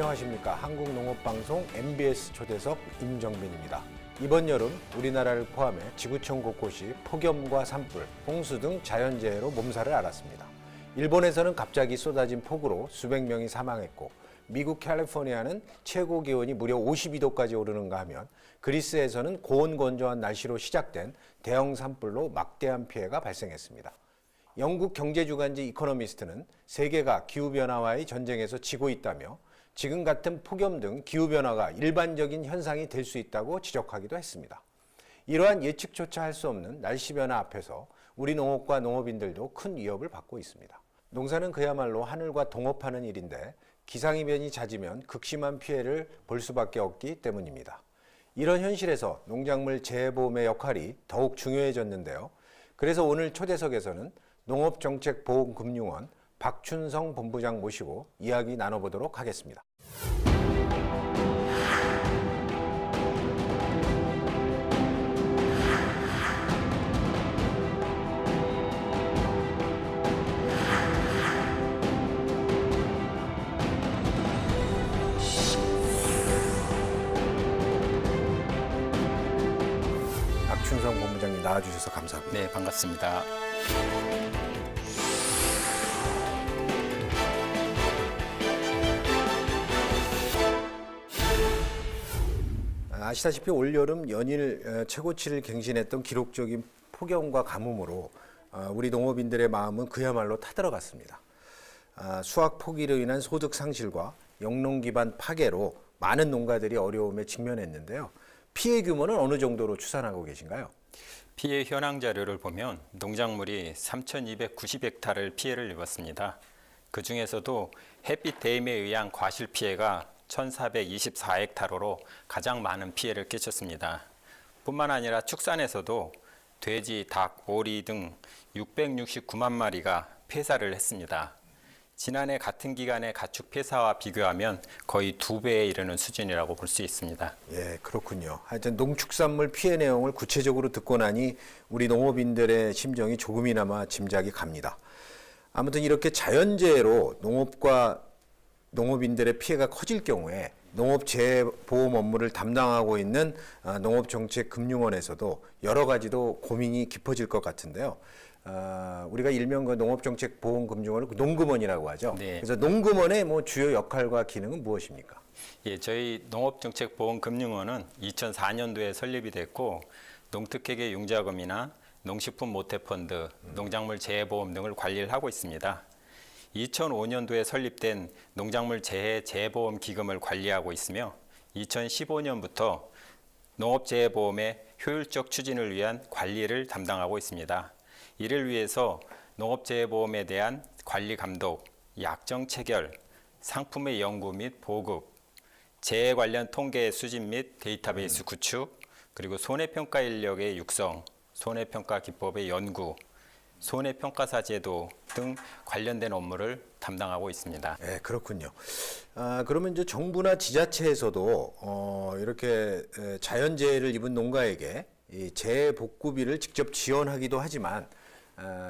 안녕하십니까. 한국농업방송 MBS 초대석 임정빈입니다. 이번 여름 우리나라를 포함해 지구촌 곳곳이 폭염과 산불, 홍수 등 자연재해로 몸살을 앓았습니다. 일본에서는 갑자기 쏟아진 폭우로 수백 명이 사망했고, 미국 캘리포니아는 최고 기온이 무려 52도까지 오르는가 하면, 그리스에서는 고온건조한 날씨로 시작된 대형 산불로 막대한 피해가 발생했습니다. 영국 경제주간지 이코노미스트는 세계가 기후변화와의 전쟁에서 지고 있다며 지금 같은 폭염 등 기후변화가 일반적인 현상이 될 수 있다고 지적하기도 했습니다. 이러한 예측조차 할 수 없는 날씨 변화 앞에서 우리 농업과 농업인들도 큰 위협을 받고 있습니다. 농사는 그야말로 하늘과 동업하는 일인데 기상이변이 잦으면 극심한 피해를 볼 수밖에 없기 때문입니다. 이런 현실에서 농작물 재해보험의 역할이 더욱 중요해졌는데요. 그래서 오늘 초대석에서는 농업정책보험금융원 박춘성 본부장 모시고 이야기 나눠보도록 하겠습니다. 박춘성 본부장님 나와주셔서 감사합니다. 네, 반갑습니다. 아시다시피 올여름 연일 최고치를 갱신했던 기록적인 폭염과 가뭄으로 우리 농업인들의 마음은 그야말로 타들어갔습니다. 수확 포기로 인한 소득 상실과 영농 기반 파괴로 많은 농가들이 어려움에 직면했는데요. 피해 규모는 어느 정도로 추산하고 계신가요? 피해 현황 자료를 보면 농작물이 3,290헥타를 피해를 입었습니다. 그 중에서도 햇빛 대임에 의한 과실 피해가 1,424헥타로로 가장 많은 피해를 끼쳤습니다. 뿐만 아니라 축산에서도 돼지, 닭, 오리 등 669만 마리가 폐사를 했습니다. 지난해 같은 기간의 가축 폐사와 비교하면 거의 2배에 이르는 수준이라고 볼 수 있습니다. 예, 그렇군요. 하여튼 농축산물 피해 내용을 구체적으로 듣고 나니 우리 농업인들의 심정이 조금이나마 짐작이 갑니다. 아무튼 이렇게 자연재해로 농업과 농업인들의 피해가 커질 경우에 농업재해보험 업무를 담당하고 있는 농업정책금융원에서도 여러 가지도 고민이 깊어질 것 같은데요. 우리가 일명 그 농업정책보험금융원을 농금원이라고 하죠. 네. 그래서 농금원의 주요 역할과 기능은 무엇입니까? 예, 저희 농업정책보험금융원은 2004년도에 설립이 됐고, 농특회계 융자금이나 농식품 모태펀드, 농작물 재해보험 등을 관리를 하고 있습니다. 2005년도에 설립된 농작물 재해 재보험 기금을 관리하고 있으며 2015년부터 농업재해보험의 효율적 추진을 위한 관리를 담당하고 있습니다. 이를 위해서 농업재해보험에 대한 관리 감독, 약정 체결, 상품의 연구 및 보급, 재해 관련 통계 수집 및 데이터베이스 구축, 그리고 손해평가 인력의 육성, 손해평가 기법의 연구, 손해평가사 제도 등 관련된 업무를 담당하고 있습니다. 네, 그렇군요. 그러면 이제 정부나 지자체에서도 이렇게 자연재해를 입은 농가에게 이 재해 복구비를 직접 지원하기도 하지만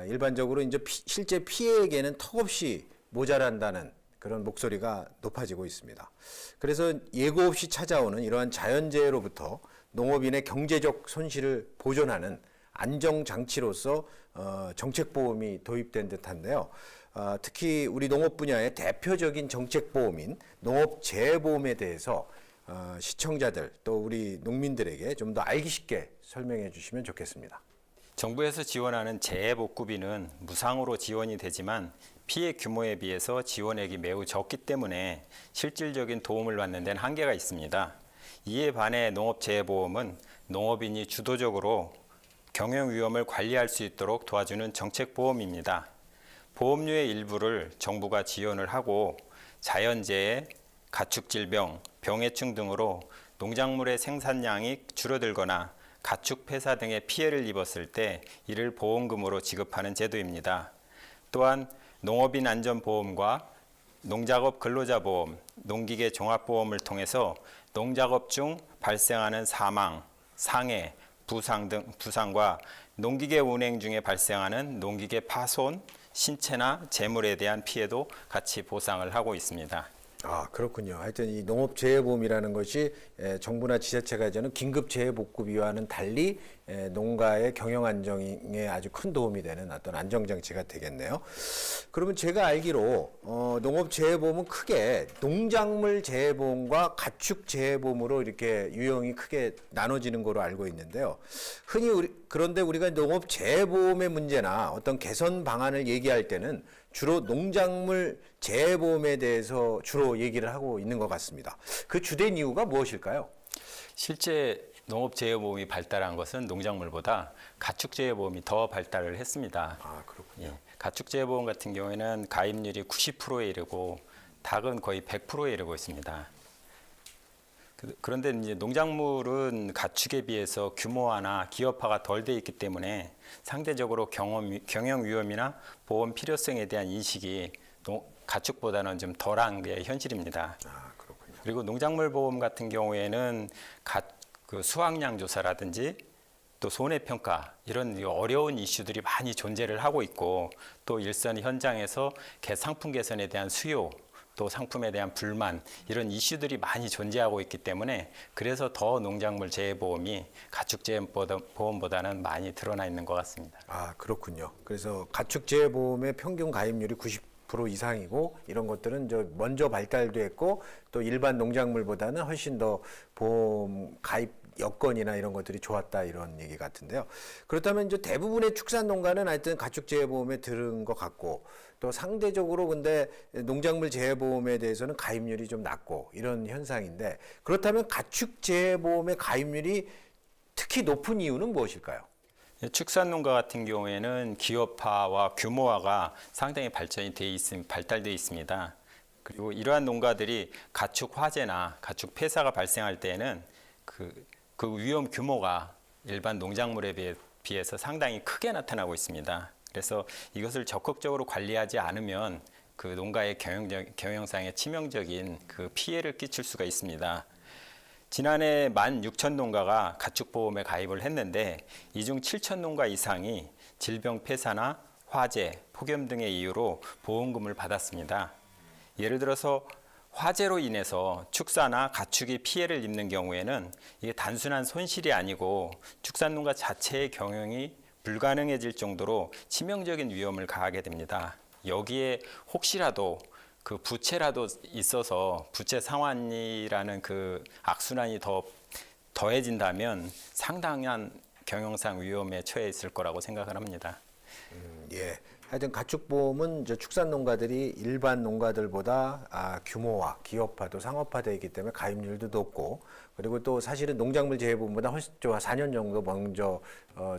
일반적으로 이제 실제 피해에게는 턱없이 모자란다는 그런 목소리가 높아지고 있습니다. 그래서 예고 없이 찾아오는 이러한 자연재해로부터 농업인의 경제적 손실을 보존하는 안정장치로서 정책보험이 도입된 듯한데요. 특히 우리 농업 분야의 대표적인 정책보험인 농업재해보험에 대해서 시청자들 또 우리 농민들에게 좀 더 알기 쉽게 설명해 주시면 좋겠습니다. 정부에서 지원하는 재해복구비는 무상으로 지원이 되지만 피해 규모에 비해서 지원액이 매우 적기 때문에 실질적인 도움을 받는 데는 한계가 있습니다. 이에 반해 농업재해보험은 농업인이 주도적으로 경영 위험을 관리할 수 있도록 도와주는 정책보험입니다. 보험료의 일부를 정부가 지원을 하고 자연재해, 가축질병, 병해충 등으로 농작물의 생산량이 줄어들거나 가축 폐사 등의 피해를 입었을 때 이를 보험금으로 지급하는 제도입니다. 또한 농업인 안전보험과 농작업 근로자보험, 농기계 종합보험을 통해서 농작업 중 발생하는 사망, 상해, 부상과 농기계 운행 중에 발생하는 농기계 파손, 신체나 재물에 대한 피해도 같이 보상을 하고 있습니다. 아, 그렇군요. 하여튼 이 농업재해보험이라는 것이 정부나 지자체가 이제는 긴급재해복구비와는 달리 농가의 경영 안정에 아주 큰 도움이 되는 어떤 안정장치가 되겠네요. 그러면 제가 알기로 농업재해보험은 크게 농작물 재해보험과 가축 재해보험으로 이렇게 유형이 크게 나눠지는 거로 알고 있는데요. 흔히 그런데 우리가 농업재해보험의 문제나 어떤 개선 방안을 얘기할 때는 주로 농작물 재해보험에 대해서 주로 얘기를 하고 있는 것 같습니다. 그 주된 이유가 무엇일까요? 실제 농업재해보험이 발달한 것은 농작물보다 가축재해보험이 더 발달을 했습니다. 아, 그렇군요. 예, 가축재해보험 같은 경우에는 가입률이 90%에 이르고 닭은 거의 100%에 이르고 있습니다. 그런데 이제 농작물은 가축에 비해서 규모화나 기업화가 덜 돼 있기 때문에 상대적으로 경영 위험이나 보험 필요성에 대한 인식이 가축보다는 좀 덜한 게 현실입니다. 아, 그렇군요. 그리고 농작물 보험 같은 경우에는 그 수확량 조사라든지 또 손해평가 이런 어려운 이슈들이 많이 존재를 하고 있고 또 일선 현장에서 상품 개선에 대한 수요 또 상품에 대한 불만 이런 이슈들이 많이 존재하고 있기 때문에 그래서 더 농작물 재해보험이 가축재해보험보다는 많이 드러나 있는 것 같습니다. 아, 그렇군요. 그래서 가축재해보험의 평균 가입률이 90% 이상이고 이런 것들은 먼저 발달됐고 또 일반 농작물보다는 훨씬 더 보험 가입 여건이나 이런 것들이 좋았다 이런 얘기 같은데요. 그렇다면 이제 대부분의 축산 농가는 하여튼 가축재해보험에 들은 것 같고 또 상대적으로 근데 농작물 재해보험에 대해서는 가입률이 좀 낮고 이런 현상인데 그렇다면 가축재해보험의 가입률이 특히 높은 이유는 무엇일까요? 축산농가 같은 경우에는 기업화와 규모화가 상당히 발달되어 있습니다. 그리고 이러한 농가들이 가축 화재나 가축 폐사가 발생할 때에는 그 위험 규모가 일반 농작물에 비해서 상당히 크게 나타나고 있습니다. 그래서 이것을 적극적으로 관리하지 않으면 그 농가의 경영상에 치명적인 그 피해를 끼칠 수가 있습니다. 지난해 16,000농가가 가축보험에 가입을 했는데 이 중 7,000농가 이상이 질병 폐사나 화재, 폭염 등의 이유로 보험금을 받았습니다. 예를 들어서 화재로 인해서 축사나 가축이 피해를 입는 경우에는 이게 단순한 손실이 아니고 축산농가 자체의 경영이 불가능해질 정도로 치명적인 위험을 가하게 됩니다. 여기에 혹시라도 그 부채라도 있어서 부채 상환이라는 그 악순환이 더해진다면 상당한 경영상 위험에 처해 있을 거라고 생각을 합니다. 예. 하여튼 가축보험은 축산 농가들이 일반 농가들보다 규모화, 기업화도 상업화되어 있기 때문에 가입률도 높고 그리고 또 사실은 농작물 재해보험보다 훨씬 4년 정도 먼저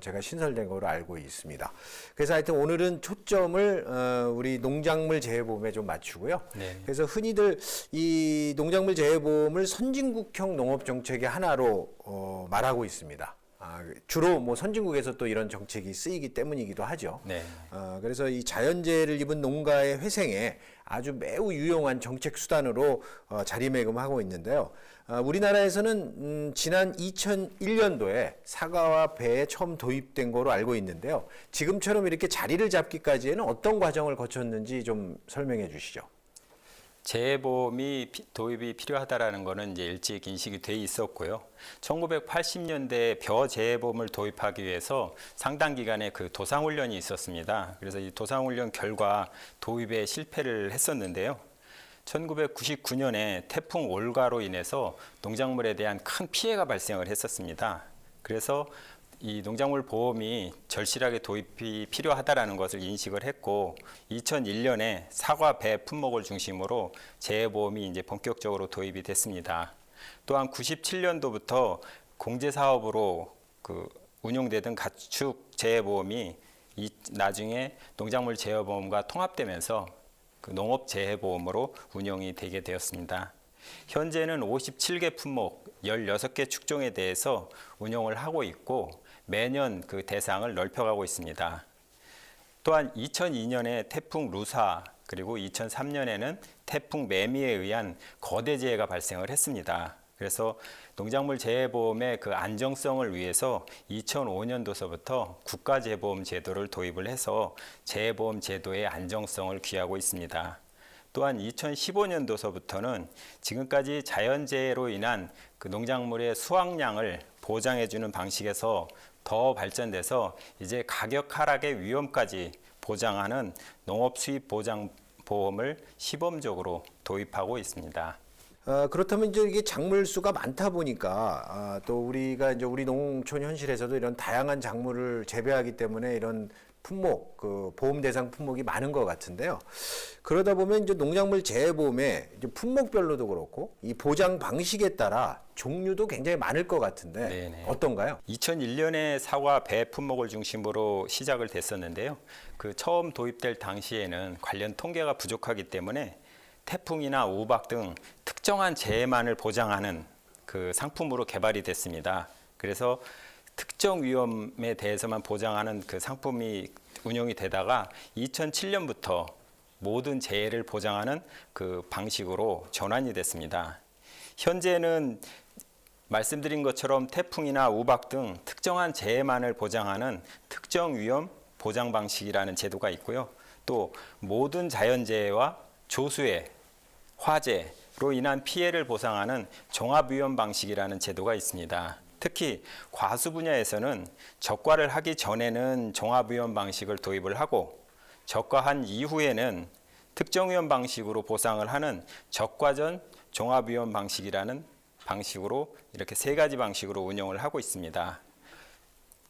제가 신설된 거로 알고 있습니다. 그래서 하여튼 오늘은 초점을 우리 농작물 재해보험에 좀 맞추고요. 네. 그래서 흔히들 이 농작물 재해보험을 선진국형 농업정책의 하나로 말하고 있습니다. 주로 뭐 선진국에서 또 이런 정책이 쓰이기 때문이기도 하죠. 네. 그래서 이 자연재해를 입은 농가의 회생에 아주 매우 유용한 정책 수단으로 자리매김하고 있는데요. 우리나라에서는 지난 2001년도에 사과와 배에 처음 도입된 거로 알고 있는데요. 지금처럼 이렇게 자리를 잡기까지에는 어떤 과정을 거쳤는지 좀 설명해 주시죠. 재해보험이 도입이 필요하다라는 것은 이제 일찍 인식이 돼 있었고요. 1980년대에 벼 재해보험을 도입하기 위해서 상당 기간의 그 도상훈련이 있었습니다. 그래서 이 도상훈련 결과 도입에 실패를 했었는데요. 1999년에 태풍 올가로 인해서 농작물에 대한 큰 피해가 발생을 했었습니다. 그래서 이 농작물 보험이 절실하게 도입이 필요하다라는 것을 인식을 했고 2001년에 사과, 배 품목을 중심으로 재해보험이 이제 본격적으로 도입이 됐습니다. 또한 97년도부터 공제사업으로 운용되던 가축 재해보험이 나중에 농작물 재해보험과 통합되면서 농업재해보험으로 운영이 되게 되었습니다. 현재는 57개 품목 16개 축종에 대해서 운영을 하고 있고 매년 그 대상을 넓혀가고 있습니다. 또한 2002년에 태풍 루사 그리고 2003년에는 태풍 매미에 의한 거대 재해가 발생을 했습니다. 그래서 농작물 재해보험의 그 안정성을 위해서 2005년도서부터 국가재보험 제도를 도입을 해서 재해보험 제도의 안정성을 귀하고 있습니다. 또한 2015년도서부터는 지금까지 자연재해로 인한 그 농작물의 수확량을 보장해주는 방식에서 더 발전돼서 이제 가격 하락의 위험까지 보장하는 농업수입보장보험을 시범적으로 도입하고 있습니다. 그렇다면 이제 이게 작물 수가 많다 보니까 또 우리가 이제 우리 농촌 현실에서도 이런 다양한 작물을 재배하기 때문에 이런 품목, 그 보험 대상 품목이 많은 것 같은데요. 그러다 보면 이제 농작물 재해보험에 이제 품목별로도 그렇고 이 보장 방식에 따라 종류도 굉장히 많을 것 같은데 네네. 어떤가요? 2001년에 사과, 배 품목을 중심으로 시작을 됐었는데요. 그 처음 도입될 당시에는 관련 통계가 부족하기 때문에 태풍이나 우박 등 특정한 재해만을 보장하는 그 상품으로 개발이 됐습니다. 그래서 특정 위험에 대해서만 보장하는 그 상품이 운영이 되다가 2007년부터 모든 재해를 보장하는 그 방식으로 전환이 됐습니다. 현재는 말씀드린 것처럼 태풍이나 우박 등 특정한 재해만을 보장하는 특정 위험 보장 방식이라는 제도가 있고요. 또 모든 자연재해와 조수해, 화재로 인한 피해를 보상하는 종합위험 방식이라는 제도가 있습니다. 특히 과수 분야에서는 적과를 하기 전에는 종합위험 방식을 도입을 하고 적과한 이후에는 특정위험 방식으로 보상을 하는 적과전 종합위험 방식이라는 방식으로 이렇게 세 가지 방식으로 운영을 하고 있습니다.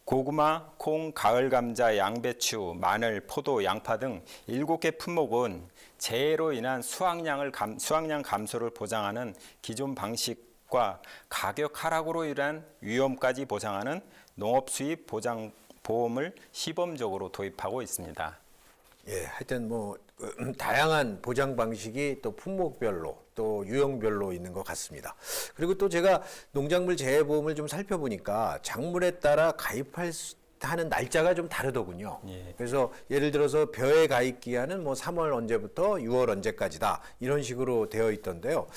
고구마, 콩, 가을 감자, 양배추, 마늘, 포도, 양파 등 7개 품목은 재해로 인한 수확량 감소를 보장하는 기존 방식과 가격 하락으로 인한 위험까지 보장하는 농업수입 보장 보험을 시범적으로 도입하고 있습니다. 예, 하여튼 뭐 다양한 보장 방식이 또 품목별로 또 유형별로 있는 것 같습니다. 그리고 또 제가 농작물 재해보험을 좀 살펴보니까 작물에 따라 하는 날짜가 좀 다르더군요. 예. 그래서 예를 들어서 벼의 가입 기한은 뭐 3월 언제부터 6월 언제까지다 이런 식으로 되어 있던데요.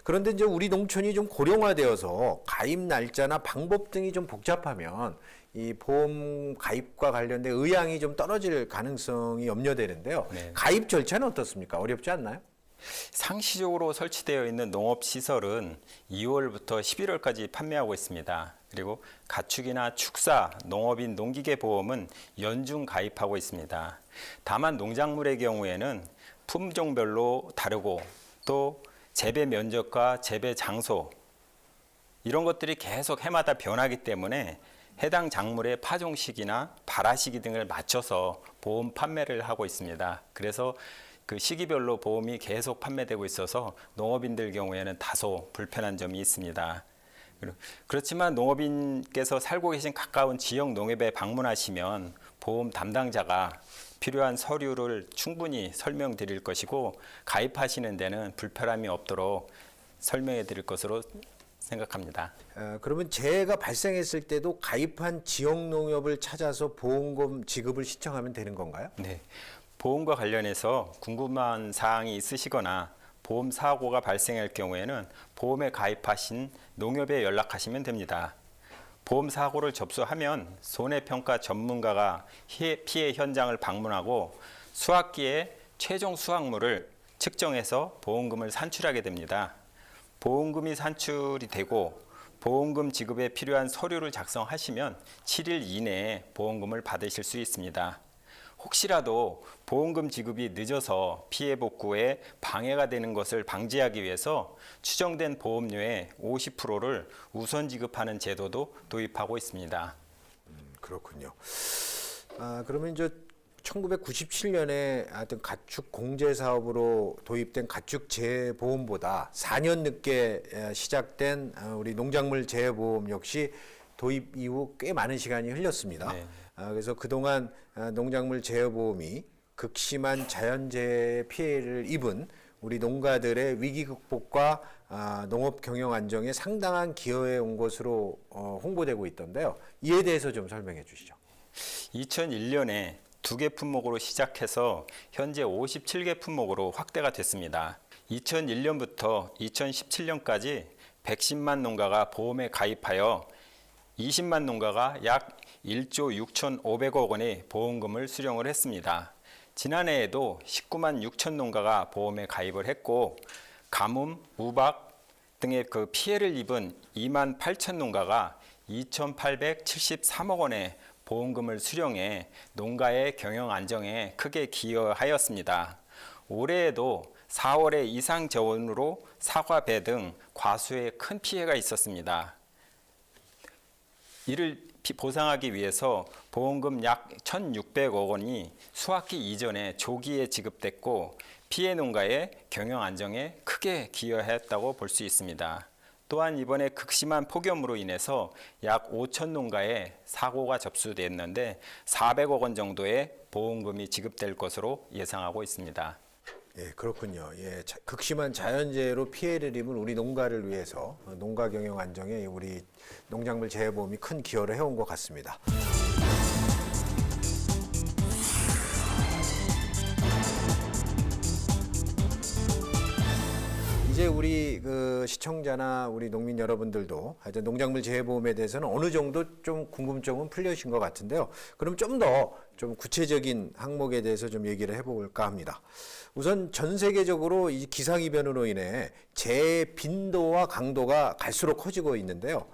그런데 이제 우리 농촌이 좀 고령화되어서 가입 날짜나 방법 등이 좀 복잡하면 이 보험 가입과 관련된 의향이 좀 떨어질 가능성이 염려되는데요. 네. 가입 절차는 어떻습니까? 어렵지 않나요? 상시적으로 설치되어 있는 농업시설은 2월부터 11월까지 판매하고 있습니다. 그리고 가축이나 축사, 농업인, 농기계 보험은 연중 가입하고 있습니다. 다만 농작물의 경우에는 품종별로 다르고 또 재배 면적과 재배 장소 이런 것들이 계속 해마다 변하기 때문에 해당 작물의 파종 시기나 발화 시기 등을 맞춰서 보험 판매를 하고 있습니다. 그래서 그 시기별로 보험이 계속 판매되고 있어서 농업인들 경우에는 다소 불편한 점이 있습니다. 그렇지만 농업인께서 살고 계신 가까운 지역 농협에 방문하시면 보험 담당자가 필요한 서류를 충분히 설명드릴 것이고 가입하시는 데는 불편함이 없도록 설명해 드릴 것으로 생각합니다. 그러면 재해가 발생했을 때도 가입한 지역 농협을 찾아서 보험금 지급을 신청하면 되는 건가요? 네. 보험과 관련해서 궁금한 사항이 있으시거나 보험 사고가 발생할 경우에는 보험에 가입하신 농협에 연락하시면 됩니다. 보험 사고를 접수하면 손해평가 전문가가 피해 현장을 방문하고 수확기에 최종 수확물을 측정해서 보험금을 산출하게 됩니다. 보험금이 산출이 되고 보험금 지급에 필요한 서류를 작성하시면 7일 이내에 보험금을 받으실 수 있습니다. 혹시라도 보험금 지급이 늦어서 피해 복구에 방해가 되는 것을 방지하기 위해서 추정된 보험료의 50%를 우선 지급하는 제도도 도입하고 있습니다. 그렇군요. 그러면 이제 1997년에 하여튼 가축 공제 사업으로 도입된 가축 재해보험보다 4년 늦게 시작된 우리 농작물 재해보험 역시 도입 이후 꽤 많은 시간이 흘렸습니다. 네. 그래서 그동안 농작물 재해보험이 극심한 자연재해 피해를 입은 우리 농가들의 위기 극복과 농업 경영 안정에 상당한 기여해 온 것으로 홍보되고 있던데요. 이에 대해서 좀 설명해 주시죠. 2001년에 2개 품목으로 시작해서 현재 57개 품목으로 확대가 됐습니다. 2001년부터 2017년까지 110만 농가가 보험에 가입하여 20만 농가가 약 1조 6,500억 원의 보험금을 수령을 했습니다. 지난해에도 19만 6천 농가가 보험에 가입을 했고 가뭄, 우박 등의 그 피해를 입은 2만 8천 농가가 2,873억 원의 보험금을 수령해 농가의 경영 안정에 크게 기여하였습니다. 올해에도 4월에 이상 저온으로 사과, 배 등 과수에 큰 피해가 있었습니다. 이를 보상하기 위해서 보험금 약 1,600억 원이 수확기 이전에 조기에 지급됐고 피해 농가의 경영 안정에 크게 기여했다고 볼 수 있습니다. 또한 이번에 극심한 폭염으로 인해서 약 5천 농가에 사고가 접수됐는데 400억 원 정도의 보험금이 지급될 것으로 예상하고 있습니다. 예, 그렇군요. 예, 극심한 자연재해로 피해를 입은 우리 농가를 위해서 농가 경영 안정에 우리 농작물 재해보험이 큰 기여를 해온 것 같습니다. 이제 우리 그 시청자나 우리 농민 여러분들도 하여튼 농작물 재해보험에 대해서는 어느 정도 좀 궁금증은 풀려신 것 같은데요. 그럼 좀 더 좀 구체적인 항목에 대해서 좀 얘기를 해볼까 합니다. 우선 전 세계적으로 이 기상이변으로 인해 재해 빈도와 강도가 갈수록 커지고 있는데요.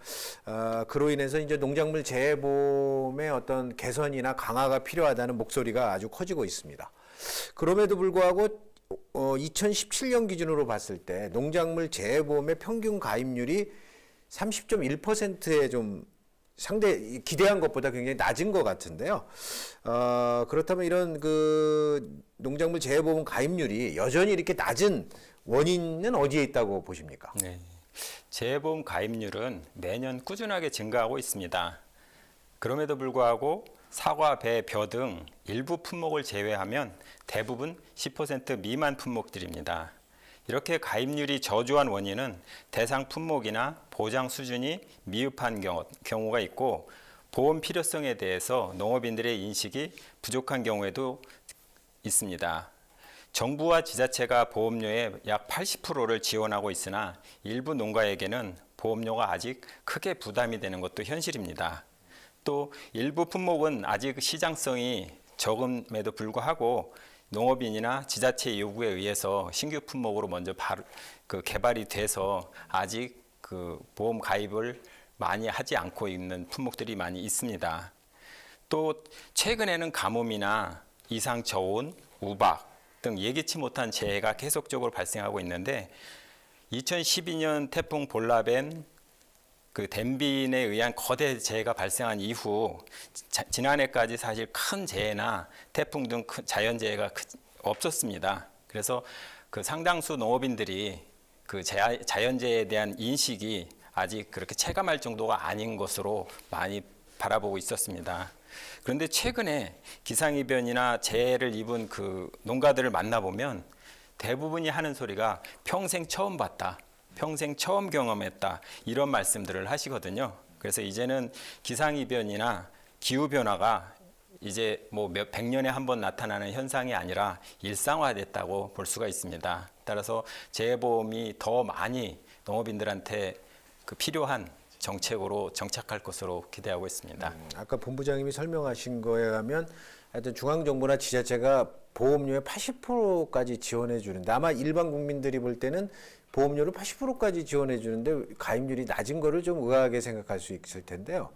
그로 인해서 이제 농작물 재해보험의 어떤 개선이나 강화가 필요하다는 목소리가 아주 커지고 있습니다. 그럼에도 불구하고 2017년 기준으로 봤을 때 농작물 재해보험의 평균 가입률이 30.1%에 좀 상대 기대한 것보다 굉장히 낮은 것 같은데요. 그렇다면 이런 그 농작물 재해보험 가입률이 여전히 이렇게 낮은 원인은 어디에 있다고 보십니까? 네, 재해보험 가입률은 매년 꾸준하게 증가하고 있습니다. 그럼에도 불구하고 사과, 배, 벼 등 일부 품목을 제외하면 대부분 10% 미만 품목들입니다. 이렇게 가입률이 저조한 원인은 대상 품목이나 보장 수준이 미흡한 경우가 있고 보험 필요성에 대해서 농업인들의 인식이 부족한 경우에도 있습니다. 정부와 지자체가 보험료의 약 80%를 지원하고 있으나 일부 농가에게는 보험료가 아직 크게 부담이 되는 것도 현실입니다. 또 일부 품목은 아직 시장성이 적음에도 불구하고 농업인이나 지자체 요구에 의해서 신규 품목으로 먼저 개발이 돼서 아직 그 보험 가입을 많이 하지 않고 있는 품목들이 많이 있습니다. 또 최근에는 가뭄이나 이상 저온, 우박 등 예기치 못한 재해가 계속적으로 발생하고 있는데 2012년 태풍 볼라벤 그 댐빈에 의한 거대 재해가 발생한 이후 지난해까지 사실 큰 재해나 태풍 등 큰 자연재해가 없었습니다. 그래서 그 상당수 농업인들이 그 자연재해에 대한 인식이 아직 그렇게 체감할 정도가 아닌 것으로 많이 바라보고 있었습니다. 그런데 최근에 기상이변이나 재해를 입은 그 농가들을 만나보면 대부분이 하는 소리가 평생 처음 봤다. 평생 처음 경험했다 이런 말씀들을 하시거든요. 그래서 이제는 기상이변이나 기후변화가 이제 뭐 몇 100년에 한 번 나타나는 현상이 아니라 일상화됐다고 볼 수가 있습니다. 따라서 재해보험이 더 많이 농업인들한테 그 필요한 정책으로 정착할 것으로 기대하고 있습니다. 아까 본부장님이 설명하신 거에 의하면 하여튼 중앙정부나 지자체가 보험료의 80%까지 지원해 주는데 아마 일반 국민들이 볼 때는 보험료를 80%까지 지원해 주는데 가입률이 낮은 거를 좀 의아하게 생각할 수 있을 텐데요.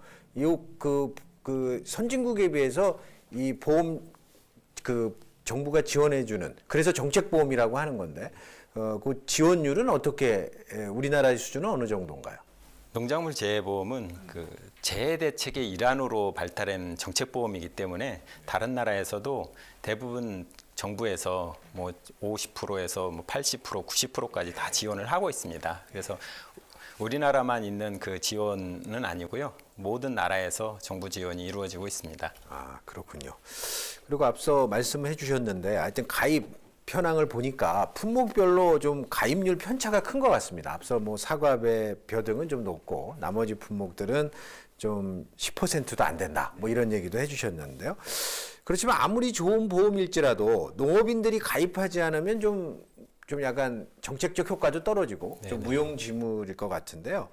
그 선진국에 비해서 이 보험 그 정부가 지원해 주는 그래서 정책보험이라고 하는 건데 그 지원율은 어떻게 우리나라의 수준은 어느 정도인가요? 농작물 재해보험은 그 재해 대책의 일환으로 발달한 정책보험이기 때문에 다른 나라에서도 대부분 정부에서 뭐 50%에서 뭐 80%, 90%까지 다 지원을 하고 있습니다. 그래서 우리나라만 있는 그 지원은 아니고요. 모든 나라에서 정부 지원이 이루어지고 있습니다. 아, 그렇군요. 그리고 앞서 말씀해 주셨는데 하여튼 가입 현황을 보니까 품목별로 좀 가입률 편차가 큰 것 같습니다. 앞서 뭐 사과, 배, 벼 등은 좀 높고 나머지 품목들은 좀 10%도 안 된다. 뭐 이런 얘기도 해주셨는데요. 그렇지만 아무리 좋은 보험일지라도 농업인들이 가입하지 않으면 좀 약간 정책적 효과도 떨어지고 좀 무용지물일 것 같은데요.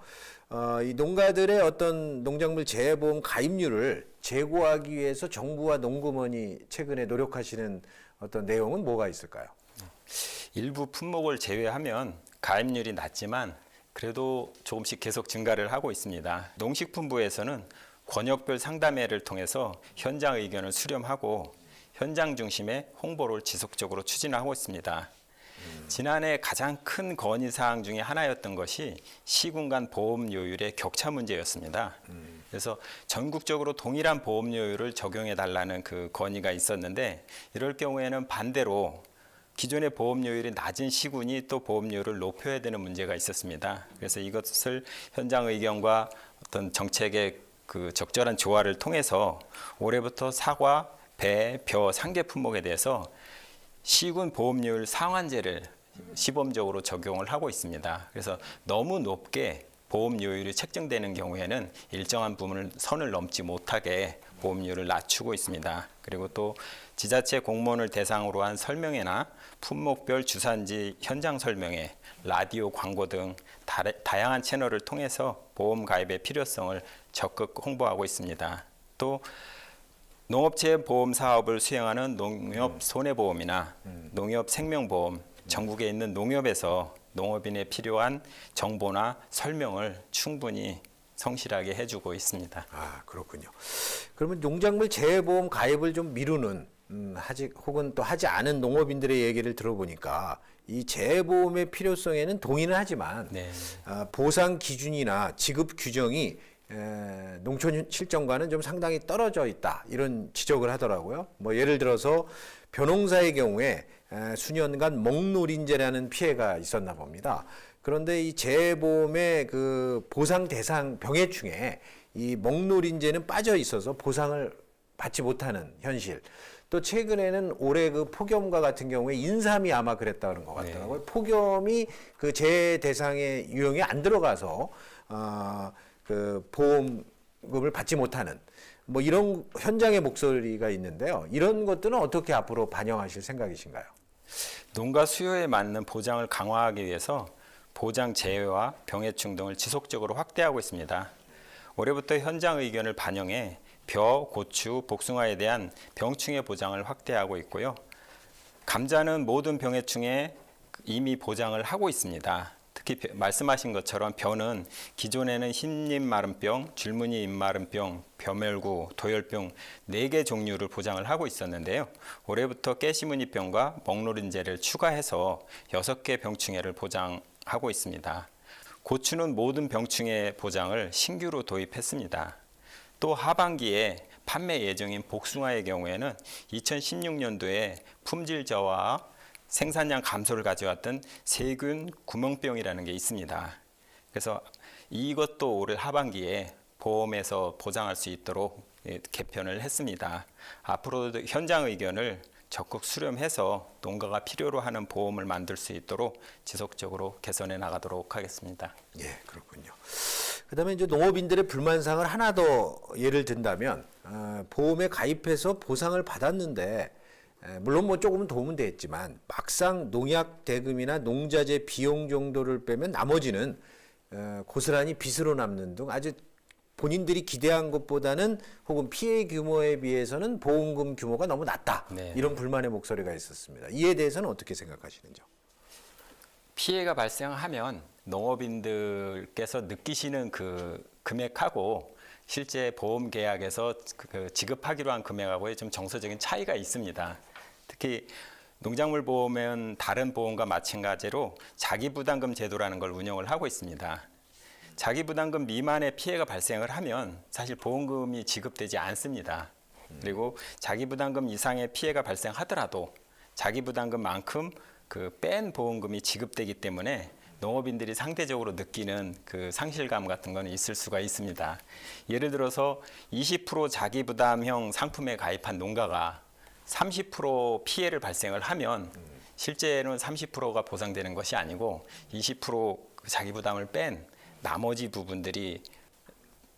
이 농가들의 어떤 농작물 재해보험 가입률을 제고하기 위해서 정부와 농구먼이 최근에 노력하시는 어떤 내용은 뭐가 있을까요? 일부 품목을 제외하면 가입률이 낮지만 그래도 조금씩 계속 증가를 하고 있습니다. 농식품부에서는 권역별 상담회를 통해서 현장 의견을 수렴하고 현장 중심의 홍보를 지속적으로 추진하고 있습니다. 지난해 가장 큰 건의사항 중에 하나였던 것이 시군 간 보험료율의 격차 문제였습니다. 그래서 전국적으로 동일한 보험료율을 적용해달라는 그 건의가 있었는데 이럴 경우에는 반대로 기존의 보험료율이 낮은 시군이 또 보험료를 높여야 되는 문제가 있었습니다. 그래서 이것을 현장 의견과 어떤 정책의 그 적절한 조화를 통해서 올해부터 사과, 배, 벼, 상계 품목에 대해서 시군 보험료율 상한제를 시범적으로 적용을 하고 있습니다. 그래서 너무 높게 보험료율이 책정되는 경우에는 일정한 부분을 선을 넘지 못하게 보험료를 낮추고 있습니다. 그리고 또 지자체 공무원을 대상으로 한 설명회나 품목별 주산지 현장 설명회, 라디오 광고 등 다양한 채널을 통해서 보험 가입의 필요성을 적극 홍보하고 있습니다. 또 농업체 보험 사업을 수행하는 농협 손해보험이나 농협 생명보험, 전국에 있는 농협에서 농업인에 필요한 정보나 설명을 충분히 성실하게 해주고 있습니다. 아, 그렇군요. 그러면 농작물 재해보험 가입을 좀 미루는 혹은 또 하지 않은 농업인들의 얘기를 들어보니까 이 재해보험의 필요성에는 동의는 하지만 네. 보상 기준이나 지급 규정이 농촌 실정과는 좀 상당히 떨어져 있다 이런 지적을 하더라고요. 뭐 예를 들어서 벼농사의 경우에 수년간 먹노린재라는 피해가 있었나 봅니다. 그런데 이 재해보험의 그 보상 대상 병해충에 이 먹노린재는 빠져 있어서 보상을 받지 못하는 현실. 또 최근에는 올해 그 폭염과 같은 경우에 인삼이 아마 그랬다는 것 같더라고요. 네. 폭염이 그 재해 대상의 유형에 안 들어가서 그 보험금을 받지 못하는 뭐 이런 현장의 목소리가 있는데요. 이런 것들은 어떻게 앞으로 반영하실 생각이신가요? 농가 수요에 맞는 보장을 강화하기 위해서 보장 제외와 병해충 등을 지속적으로 확대하고 있습니다. 올해부터 현장 의견을 반영해 벼, 고추, 복숭아에 대한 병충해 보장을 확대하고 있고요. 감자는 모든 병해충에 이미 보장을 하고 있습니다. 특히 말씀하신 것처럼 벼는 기존에는 흰잎 마름병, 줄무늬 잎마름병, 벼멸구, 도열병 4개 종류를 보장을 하고 있었는데요. 올해부터 깨시무늬병과 먹노린재를 추가해서 6개 병충해를 보장하고 있습니다. 고추는 모든 병충해 보장을 신규로 도입했습니다. 또 하반기에 판매 예정인 복숭아의 경우에는 2016년도에 품질 저하와 생산량 감소를 가져왔던 세균 구멍병이라는 게 있습니다. 그래서 이것도 올해 하반기에 보험에서 보장할 수 있도록 개편을 했습니다. 앞으로도 현장 의견을 적극 수렴해서 농가가 필요로 하는 보험을 만들 수 있도록 지속적으로 개선해 나가도록 하겠습니다. 예, 그렇군요. 그다음에 이제 농업인들의 불만사항을 하나 더 예를 든다면 보험에 가입해서 보상을 받았는데 물론 뭐 조금은 도움은 됐지만 막상 농약 대금이나 농자재 비용 정도를 빼면 나머지는 고스란히 빚으로 남는 등 아주 본인들이 기대한 것보다는 혹은 피해 규모에 비해서는 보험금 규모가 너무 낮다. 네. 이런 불만의 목소리가 있었습니다. 이에 대해서는 어떻게 생각하시는지요? 피해가 발생하면 농업인들께서 느끼시는 그 금액하고 실제 보험 계약에서 그 지급하기로 한 금액하고의 좀 정서적인 차이가 있습니다. 특히 농작물 보험은 다른 보험과 마찬가지로 자기부담금 제도라는 걸 운영을 하고 있습니다. 자기부담금 미만의 피해가 발생을 하면 사실 보험금이 지급되지 않습니다. 그리고 자기부담금 이상의 피해가 발생하더라도 자기부담금만큼 그 뺀 보험금이 지급되기 때문에 농업인들이 상대적으로 느끼는 그 상실감 같은 거는 있을 수가 있습니다. 예를 들어서 20% 자기부담형 상품에 가입한 농가가 30% 피해를 발생을 하면 실제로는 30%가 보상되는 것이 아니고 20% 자기부담을 뺀 나머지 부분들이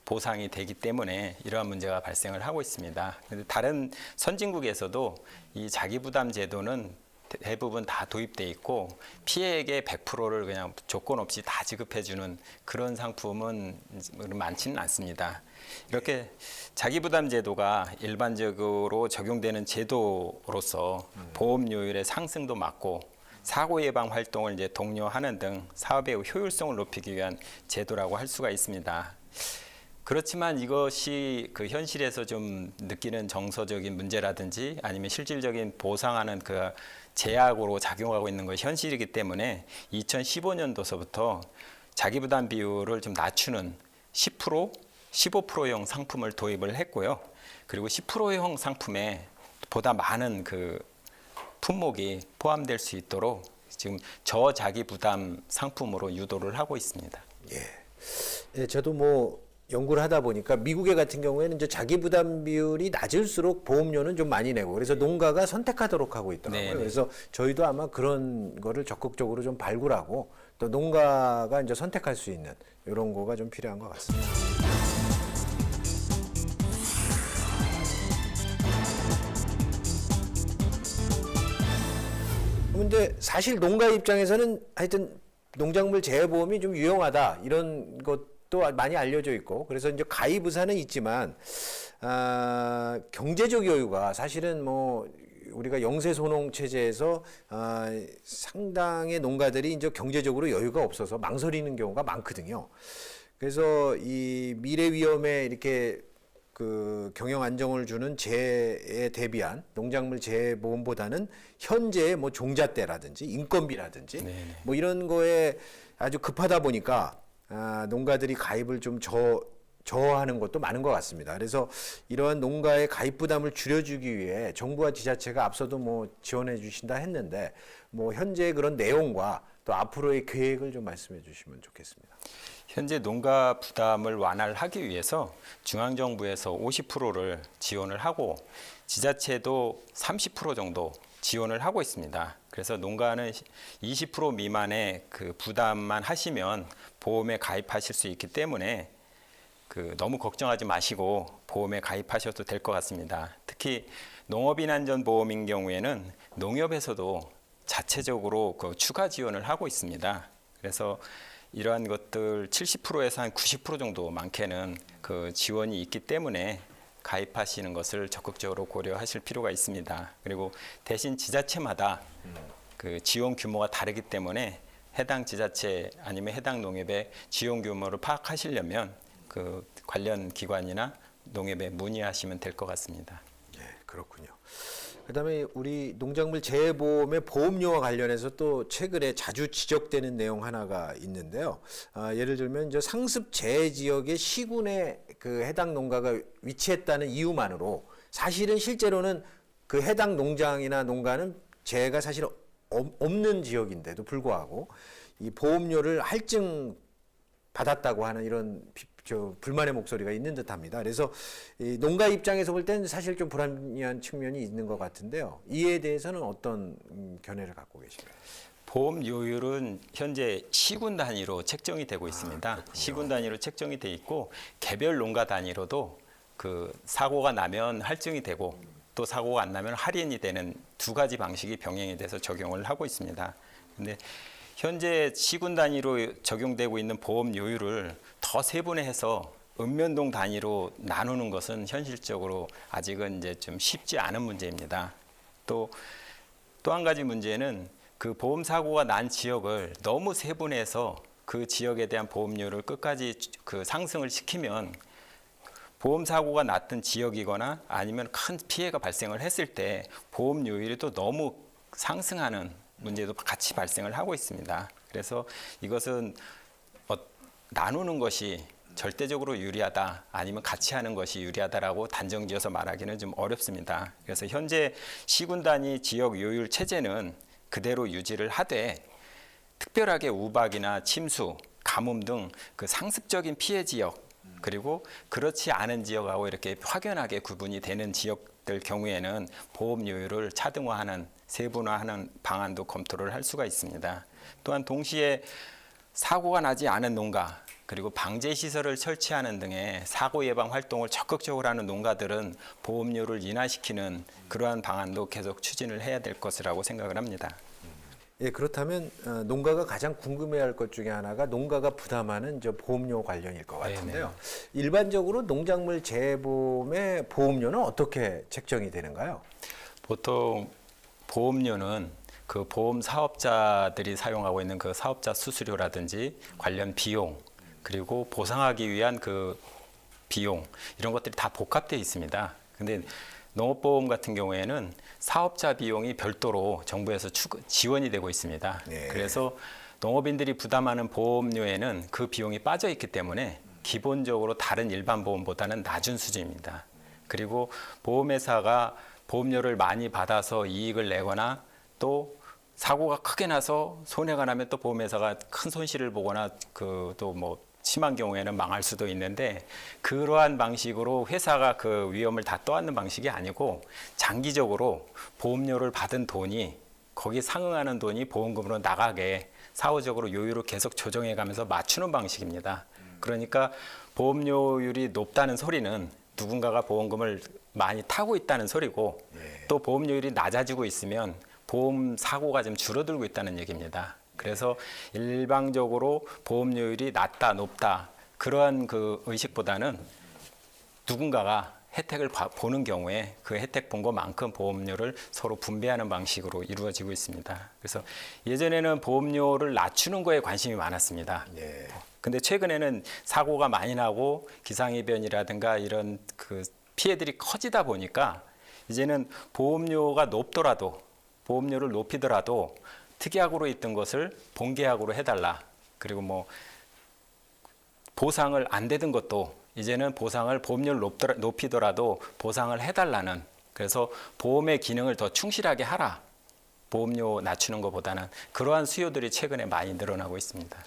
보상이 되기 때문에 이러한 문제가 발생을 하고 있습니다. 다른 선진국에서도 이 자기부담 제도는 대부분 다 도입돼 있고 피해액의 100%를 그냥 조건 없이 다 지급해주는 그런 상품은 많지는 않습니다. 이렇게 자기부담 제도가 일반적으로 적용되는 제도로서 보험료율의 상승도 막고 사고 예방 활동을 이제 독려하는 등 사업의 효율성을 높이기 위한 제도라고 할 수가 있습니다. 그렇지만 이것이 그 현실에서 좀 느끼는 정서적인 문제라든지 아니면 실질적인 보상하는 그 제약으로 작용하고 있는 것이 현실이기 때문에 2015년도서부터 자기부담 비율을 좀 낮추는 10%, 15%형 상품을 도입을 했고요. 그리고 10%형 상품에 보다 많은 그 품목이 포함될 수 있도록 지금 저자기부담 상품으로 유도를 하고 있습니다. 예, 저도 뭐 연구를 하다 보니까 미국의 같은 경우에는 이제 자기 부담 비율이 낮을수록 보험료는 좀 많이 내고 그래서 농가가 선택하도록 하고 있더라고요. 네네. 그래서 저희도 아마 그런 거를 적극적으로 좀 발굴하고 또 농가가 이제 선택할 수 있는 이런 거가 좀 필요한 것 같습니다. 근데 사실 농가 입장에서는 하여튼 농작물 재해보험이 좀 유용하다 이런 것도 많이 알려져 있고 그래서 이제 가입 의사는 있지만 경제적 여유가 사실은 뭐 우리가 영세 소농 체제에서 상당의 농가들이 이제 경제적으로 여유가 없어서 망설이는 경우가 많거든요. 그래서 이 미래 위험에 이렇게 그 경영 안정을 주는 재해에 대비한 농작물 재해 보험보다는 현재의 뭐 종잣대라든지 인건비라든지 뭐 이런 거에 아주 급하다 보니까 농가들이 가입을 좀 저하는 것도 많은 것 같습니다. 그래서 이러한 농가의 가입 부담을 줄여주기 위해 정부와 지자체가 앞서도 뭐 지원해 주신다 했는데 뭐 현재 그런 내용과 또 앞으로의 계획을 좀 말씀해 주시면 좋겠습니다. 현재 농가 부담을 완화하기 위해서 중앙정부에서 50%를 지원을 하고 지자체도 30% 정도 지원을 하고 있습니다. 그래서 농가는 20% 미만의 그 부담만 하시면 보험에 가입하실 수 있기 때문에 그 너무 걱정하지 마시고 보험에 가입하셔도 될 것 같습니다. 특히 농업인안전보험인 경우에는 농협에서도 자체적으로 그 추가 지원을 하고 있습니다. 그래서 이러한 것들 70%에서 한 90% 정도 많게는 그 지원이 있기 때문에 가입하시는 것을 적극적으로 고려하실 필요가 있습니다. 그리고 대신 지자체마다 그 지원 규모가 다르기 때문에 해당 지자체 아니면 해당 농협의 지원 규모를 파악하시려면 그 관련 기관이나 농협에 문의하시면 될 것 같습니다. 네, 그렇군요. 그다음에 우리 농작물 재해보험의 보험료와 관련해서 또 최근에 자주 지적되는 내용 하나가 있는데요. 예를 들면 이제 상습 재해 지역의 시군에 그 해당 농가가 위치했다는 이유만으로 사실은 실제로는 그 해당 농장이나 농가는 재해가 사실 없는 지역인데도 불구하고 이 보험료를 할증 받았다고 하는 이런 불만의 목소리가 있는 듯합니다. 그래서 이 농가 입장에서 볼 때는 사실 좀 불합리한 측면이 있는 것 같은데요. 이에 대해서는 어떤 견해를 갖고 계신가요? 보험료율은 현재 시군 단위로 책정이 되고 있습니다. 시군 단위로 책정이 돼 있고 개별 농가 단위로도 그 사고가 나면 할증이 되고 또 사고가 안 나면 할인이 되는 두 가지 방식이 병행이 돼서 적용을 하고 있습니다. 근데 현재 시군 단위로 적용되고 있는 보험료율을 더 세분화해서 읍면동 단위로 나누는 것은 현실적으로 아직은 이제 좀 쉽지 않은 문제입니다. 또 한 가지 문제는 그 보험 사고가 난 지역을 너무 세분해서 그 지역에 대한 보험료를 끝까지 그 상승을 시키면 보험 사고가 났던 지역이거나 아니면 큰 피해가 발생을 했을 때 보험료율이 또 너무 상승하는 문제도 같이 발생을 하고 있습니다. 그래서 이것은 나누는 것이 절대적으로 유리하다 아니면 같이 하는 것이 유리하다라고 단정지어서 말하기는 좀 어렵습니다. 그래서 현재 시군 단위 지역 요율 체제는 그대로 유지를 하되 특별하게 우박이나 침수, 가뭄 등 그 상습적인 피해 지역 그리고 그렇지 않은 지역하고 이렇게 확연하게 구분이 되는 지역들 경우에는 보험료율을 차등화하는 세분화하는 방안도 검토를 할 수가 있습니다. 또한 동시에 사고가 나지 않은 농가, 그리고 방제 시설을 설치하는 등의 사고 예방 활동을 적극적으로 하는 농가들은 보험료를 인하시키는 그러한 방안도 계속 추진을 해야 될 것이라고 생각을 합니다. 예, 그렇다면 농가가 가장 궁금해할 것 중에 하나가 농가가 부담하는 보험료 관련일 것 같은데요. 네네. 일반적으로 농작물 재보험의 보험료는 어떻게 책정이 되는가요? 보통 보험료는 그 보험 사업자들이 사용하고 있는 그 사업자 수수료라든지 관련 비용, 그리고 보상하기 위한 그 비용, 이런 것들이 다 복합되어 있습니다. 근데 농업보험 같은 경우에는 사업자 비용이 별도로 정부에서 지원이 되고 있습니다. 네. 그래서 농업인들이 부담하는 보험료에는 그 비용이 빠져 있기 때문에 기본적으로 다른 일반 보험보다는 낮은 수준입니다. 그리고 보험회사가 보험료를 많이 받아서 이익을 내거나 또 사고가 크게 나서 손해가 나면 또 보험회사가 큰 손실을 보거나 그 또 뭐 심한 경우에는 망할 수도 있는데, 그러한 방식으로 회사가 그 위험을 다 떠안는 방식이 아니고 장기적으로 보험료를 받은 돈이 거기 상응하는 돈이 보험금으로 나가게 사후적으로 요율을 계속 조정해 가면서 맞추는 방식입니다. 그러니까 보험료율이 높다는 소리는 누군가가 보험금을 많이 타고 있다는 소리고, 또 보험료율이 낮아지고 있으면 보험 사고가 좀 줄어들고 있다는 얘기입니다. 그래서 일방적으로 보험료율이 낮다, 높다, 그러한 그 의식보다는 누군가가 혜택을 보는 경우에 그 혜택 본 것만큼 보험료를 서로 분배하는 방식으로 이루어지고 있습니다. 그래서 예전에는 보험료를 낮추는 거에 관심이 많았습니다. 네. 근데 최근에는 사고가 많이 나고 기상이변이라든가 이런 그 피해들이 커지다 보니까 이제는 보험료가 높더라도, 보험료를 높이더라도 특약으로 있던 것을 본계약으로 해달라. 그리고 뭐 보상을 안 되던 것도 이제는 보상을 보험료를 높이더라도 보상을 해달라는, 그래서 보험의 기능을 더 충실하게 하라. 보험료 낮추는 것보다는 그러한 수요들이 최근에 많이 늘어나고 있습니다.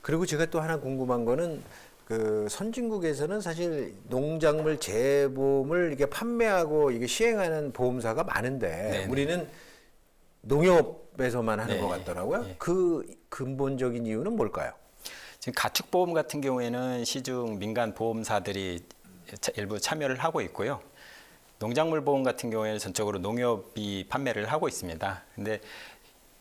그리고 제가 또 하나 궁금한 거는 그 선진국에서는 사실 농작물 재보험을 이게 판매하고 이게 시행하는 보험사가 많은데 네네. 우리는 농협에서만 하는 네. 것 같더라고요. 네. 그 근본적인 이유는 뭘까요? 지금 가축보험 같은 경우에는 시중 민간 보험사들이 일부 참여를 하고 있고요. 농작물 보험 같은 경우에는 전적으로 농협이 판매를 하고 있습니다. 근데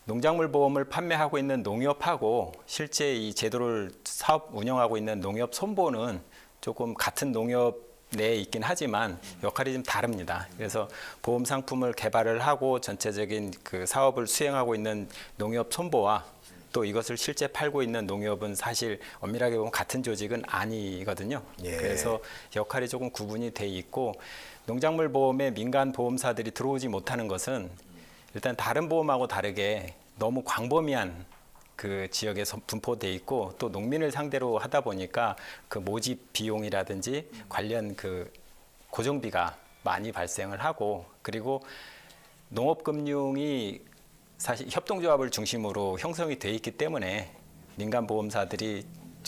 농작물 보험을 판매하고 있는 농협하고 실제 이 제도를 사업 운영하고 있는 농협 손보는 조금 같은 농협 내에 있긴 하지만 역할이 좀 다릅니다. 그래서 보험 상품을 개발을 하고 전체적인 그 사업을 수행하고 있는 농협 손보와 또 이것을 실제 팔고 있는 농협은 사실 엄밀하게 보면 같은 조직은 아니거든요. 예. 그래서 역할이 조금 구분이 돼 있고, 농작물 보험에 민간 보험사들이 들어오지 못하는 것은 일단 다른 보험하고 다르게 너무 광범위한 그 지역에서 분포돼 있고, 또 농민을 상대로 하다 보니까 그 모집 비용이라든지 관련 그 고정비가 많이 발생을 하고, 그리고 농업금융이 사실 협동조합을 중심으로 형성이 돼 있기 때문에 민간 보험사들이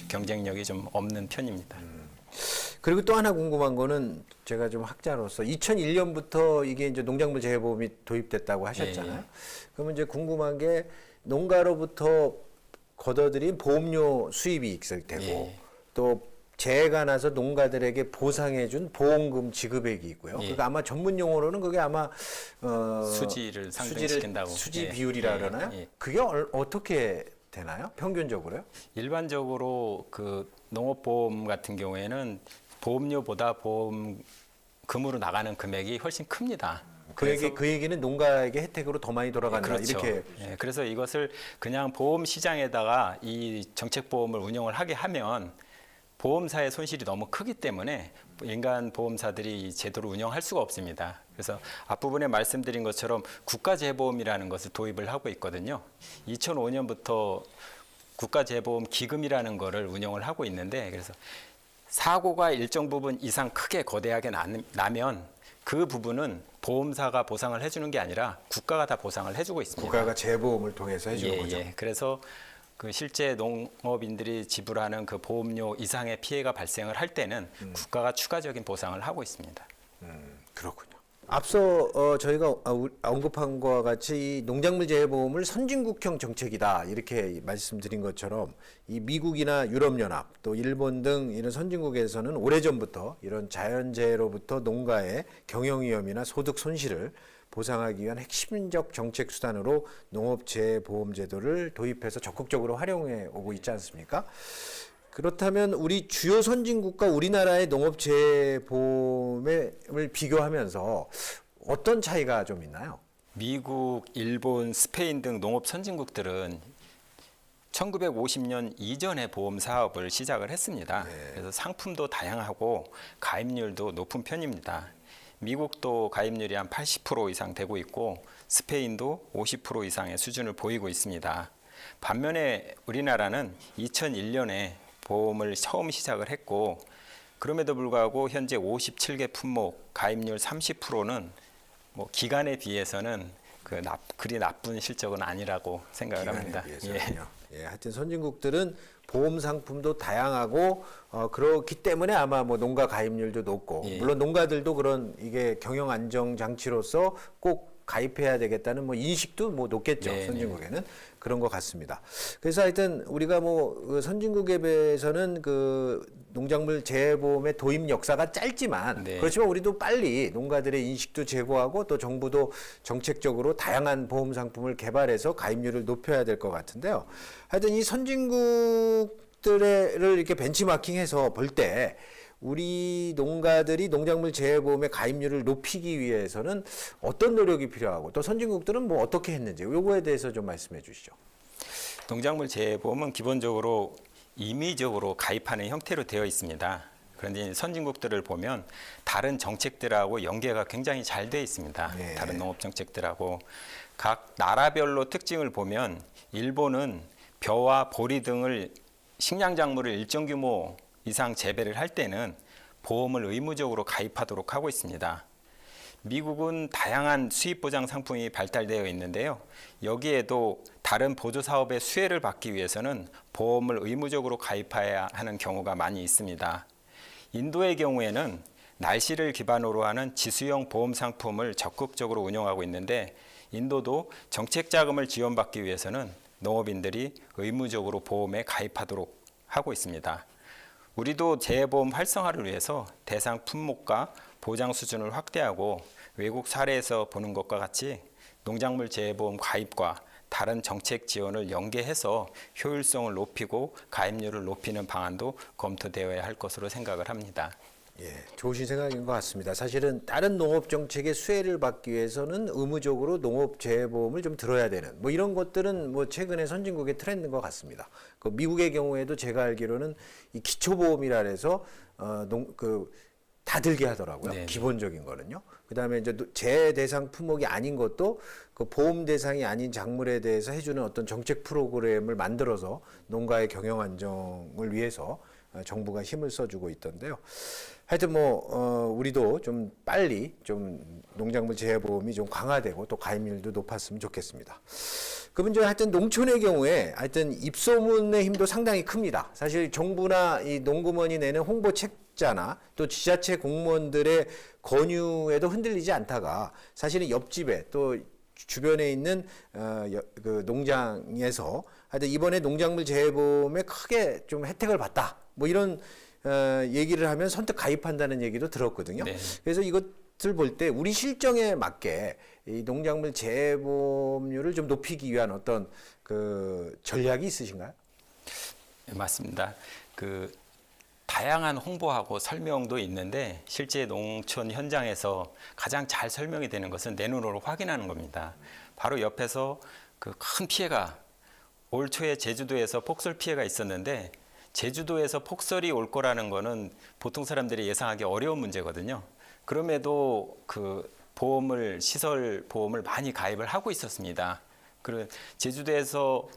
경쟁력이 좀 없는 편입니다. 그리고 또 하나 궁금한 거는 제가 좀 학자로서 2001년부터 이게 이제 농작물 재보험이 도입됐다고 하셨잖아요. 네. 그러면 이제 궁금한 게 농가로부터 걷어들인 보험료 수입이 있을 테고 예. 또 재해가 나서 농가들에게 보상해준 보험금 지급액이 있고요. 예. 그러니까 아마 전문 용어로는 그게 아마 수지를 상승시킨다고. 수지 예. 비율이라 예. 그러나요? 예. 그게 어떻게 되나요? 평균적으로요? 일반적으로 그 농업보험 같은 경우에는 보험료보다 보험금으로 나가는 금액이 훨씬 큽니다. 그 얘기는 농가에게 혜택으로 더 많이 돌아간다. 그렇죠. 이렇게. 예, 그래서 이것을 그냥 보험 시장에다가 이 정책보험을 운영을 하게 하면 보험사의 손실이 너무 크기 때문에 인간 보험사들이 이 제도를 운영할 수가 없습니다. 그래서 앞부분에 말씀드린 것처럼 국가재보험이라는 것을 도입을 하고 있거든요. 2005년부터 국가재보험 기금이라는 것을 운영을 하고 있는데, 그래서 사고가 일정 부분 이상 크게 거대하게 나면 그 부분은 보험사가 보상을 해주는 게 아니라 국가가 다 보상을 해주고 있습니다. 국가가 재보험을 통해서 해주는 거죠. 그래서 그 실제 농업인들이 지불하는 그 보험료 이상의 피해가 발생을 할 때는 국가가 추가적인 보상을 하고 있습니다. 그렇군요. 앞서 저희가 언급한 것과 같이 이 농작물 재해보험을 선진국형 정책이다 이렇게 말씀드린 것처럼 이 미국이나 유럽연합 또 일본 등 이런 선진국에서는 오래전부터 이런 자연재해로부터 농가의 경영위험이나 소득 손실을 보상하기 위한 핵심적 정책 수단으로 농업재해보험제도를 도입해서 적극적으로 활용해 오고 있지 않습니까? 그렇다면 우리 주요 선진국과 우리나라의 농업재해보험을 비교하면서 어떤 차이가 좀 있나요? 미국, 일본, 스페인 등 농업 선진국들은 1950년 이전에 보험 사업을 시작을 했습니다. 그래서 상품도 다양하고 가입률도 높은 편입니다. 미국도 가입률이 한 80% 이상 되고 있고 스페인도 50% 이상의 수준을 보이고 있습니다. 반면에 우리나라는 2001년에 보험을 처음 시작을 했고 그럼에도 불구하고 현재 57개 품목 가입률 30%는 뭐 기간에 비해서는 그리 나쁜 실적은 아니라고 생각을 합니다. 하여튼 선진국들은 보험 상품도 다양하고 그렇기 때문에 아마 뭐 농가 가입률도 높고 물론 농가들도 그런 이게 경영 안정 장치로서 꼭 가입해야 되겠다는 뭐 인식도 뭐 높겠죠. 선진국에는 그런 것 같습니다. 그래서 하여튼 우리가 뭐 선진국에 비해서는 그 농작물 재해보험의 도입 역사가 짧지만 그렇지만 우리도 빨리 농가들의 인식도 제고하고 또 정부도 정책적으로 다양한 보험 상품을 개발해서 가입률을 높여야 될 것 같은데요. 하여튼 이 선진국들을 이렇게 벤치마킹해서 볼 때 우리 농가들이 농작물 재해보험의 가입률을 높이기 위해서는 어떤 노력이 필요하고 또 선진국들은 뭐 어떻게 했는지 요거에 대해서 좀 말씀해 주시죠. 농작물 재해보험은 기본적으로 임의적으로 가입하는 형태로 되어 있습니다. 그런데 선진국들을 보면 다른 정책들하고 연계가 굉장히 잘 되어 있습니다. 다른 농업 정책들하고 각 나라별로 특징을 보면 일본은 벼와 보리 등을 식량작물을 일정 규모 이상 재배를 할 때는 보험을 의무적으로 가입하도록 하고 있습니다. 미국은 다양한 수입보장 상품이 발달되어 있는데요. 여기에도 다른 보조사업의 수혜를 받기 위해서는 보험을 의무적으로 가입해야 하는 경우가 많이 있습니다. 인도의 경우에는 날씨를 기반으로 하는 지수형 보험 상품을 적극적으로 운영하고 있는데 인도도 정책 자금을 지원받기 위해서는 농업인들이 의무적으로 보험에 가입하도록 하고 있습니다. 우리도 재해보험 활성화를 위해서 대상 품목과 보장 수준을 확대하고 외국 사례에서 보는 것과 같이 농작물 재해보험 가입과 다른 정책 지원을 연계해서 효율성을 높이고 가입률을 높이는 방안도 검토되어야 할 것으로 생각을 합니다. 좋으신 생각인 것 같습니다. 사실은 다른 농업 정책의 수혜를 받기 위해서는 의무적으로 농업 재해보험을 좀 들어야 되는 뭐 이런 것들은 뭐 최근에 선진국의 트렌드인 것 같습니다. 그 미국의 경우에도 제가 알기로는 이 기초보험이라 해서 다 들게 하더라고요. 기본적인 거는요. 그다음에 이제 재해 대상 품목이 아닌 것도 그 보험 대상이 아닌 작물에 대해서 해주는 어떤 정책 프로그램을 만들어서 농가의 경영 안정을 위해서 정부가 힘을 써주고 있던데요. 하여튼 우리도 좀 빨리 좀 농작물 재해보험이 좀 강화되고 또 가입률도 높았으면 좋겠습니다. 그러면 이제 하여튼 농촌의 경우에 하여튼 입소문의 힘도 상당히 큽니다. 사실 정부나 이 농구먼이 내는 홍보 책자나 또 지자체 공무원들의 권유에도 흔들리지 않다가 사실은 옆집에 또 주변에 있는 그 농장에서 하여튼 이번에 농작물 재해보험에 크게 좀 혜택을 받다. 뭐 이런 얘기를 하면 선뜻 가입한다는 얘기도 들었거든요. 그래서 이것을 볼 때 우리 실정에 맞게 이 농작물 재해보험료를 좀 높이기 위한 어떤 그 전략이 있으신가요? 맞습니다. 다양한 홍보하고 설명도 있는데 실제 농촌 현장에서 가장 잘 설명이 되는 것은 내 눈으로 확인하는 겁니다. 바로 옆에서 그 큰 피해가 올 초에 제주도에서 폭설 피해가 있었는데 제주도에서 폭설이 올 거라는 거는 보통 사람들이 예상하기 어려운 문제거든요. 그럼에도 시설 보험을 많이 가입을 하고 있었습니다. 제주도에서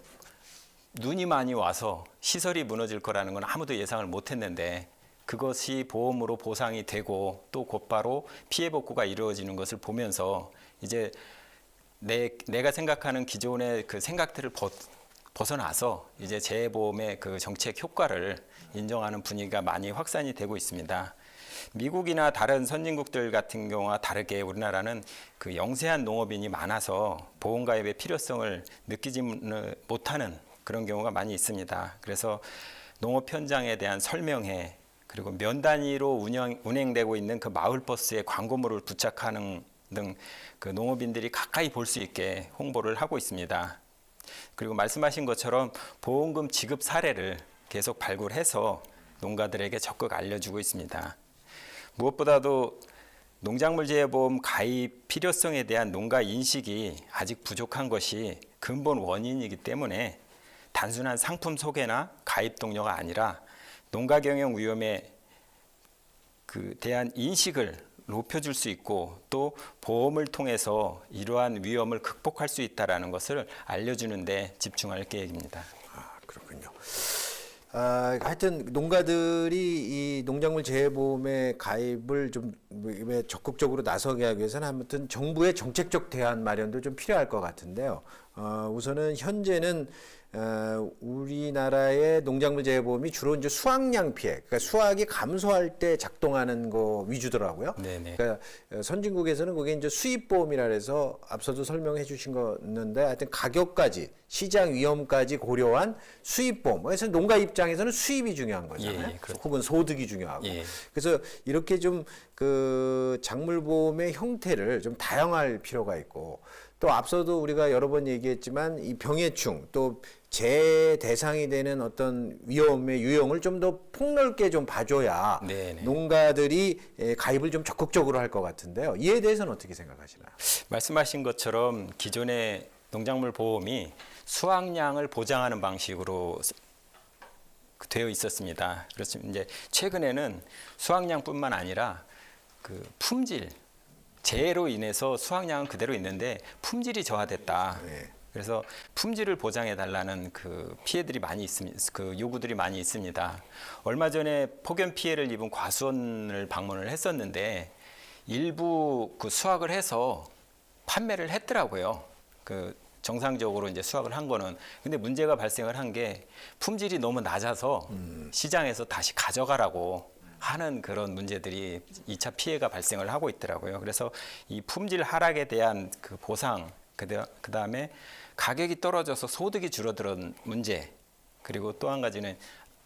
눈이 많이 와서 시설이 무너질 거라는 건 아무도 예상을 못 했는데 그것이 보험으로 보상이 되고 또 곧바로 피해 복구가 이루어지는 것을 보면서 이제 내가 생각하는 기존의 그 생각들을 벗어나서 이제 재해보험의 그 정책 효과를 인정하는 분위기가 많이 확산이 되고 있습니다. 미국이나 다른 선진국들 같은 경우와 다르게 우리나라는 그 영세한 농업인이 많아서 보험가입의 필요성을 느끼지 못하는 그런 경우가 많이 있습니다. 그래서 농업 현장에 대한 설명회, 그리고 면 단위로 운행되고 있는 그 마을버스에 광고물을 부착하는 등 그 농업인들이 가까이 볼 수 있게 홍보를 하고 있습니다. 그리고 말씀하신 것처럼 보험금 지급 사례를 계속 발굴해서 농가들에게 적극 알려주고 있습니다. 무엇보다도 농작물재해보험 가입 필요성에 대한 농가 인식이 아직 부족한 것이 근본 원인이기 때문에 단순한 상품 소개나 가입 동료가 아니라 농가 경영 위험에 대한 인식을 높여줄 수 있고 또 보험을 통해서 이러한 위험을 극복할 수 있다는 것을 알려주는 데 집중할 계획입니다. 그렇군요. 하여튼 농가들이 이 농작물 재해보험에 가입을 좀 적극적으로 나서게 하기 위해서는 아무튼 정부의 정책적 대안 마련도 좀 필요할 것 같은데요. 우선은 현재는 우리나라의 농작물 재해보험이 주로 이제 수확량 피해, 그러니까 수확이 감소할 때 작동하는 거 위주더라고요. 네네. 그러니까 선진국에서는 그게 이제 수입보험이라 해서 앞서도 설명해 주신 거였는데 하여튼 가격까지 시장 위험까지 고려한 수입보험. 그래서 농가 입장에서는 수입이 중요한 거잖아요. 예, 그렇죠. 혹은 소득이 중요하고. 예. 그래서 이렇게 좀 그 작물보험의 형태를 좀 다양할 필요가 있고 또 앞서도 우리가 여러 번 얘기했지만 이 병해충 또 재해 대상이 되는 어떤 위험의 유형을 좀 더 폭넓게 좀 봐줘야 네네. 농가들이 가입을 좀 적극적으로 할 것 같은데요. 이에 대해서는 어떻게 생각하시나요? 말씀하신 것처럼 기존의 농작물 보험이 수확량을 보장하는 방식으로 되어 있었습니다. 그렇지만 이제 최근에는 수확량뿐만 아니라 그 품질, 재해로 인해서 수확량은 그대로 있는데 품질이 저하됐다. 네. 그래서 품질을 보장해 달라는 그 피해들이 많이 있습니다. 그 요구들이 많이 있습니다. 얼마 전에 폭염 피해를 입은 과수원을 방문을 했었는데 일부 그 수확을 해서 판매를 했더라고요. 그 정상적으로 이제 수확을 한 거는. 근데 문제가 발생을 한 게 품질이 너무 낮아서 시장에서 다시 가져가라고 하는 그런 문제들이 2차 피해가 발생을 하고 있더라고요. 그래서 이 품질 하락에 대한 그 보상, 그다음에 가격이 떨어져서 소득이 줄어드는 문제, 그리고 또 한 가지는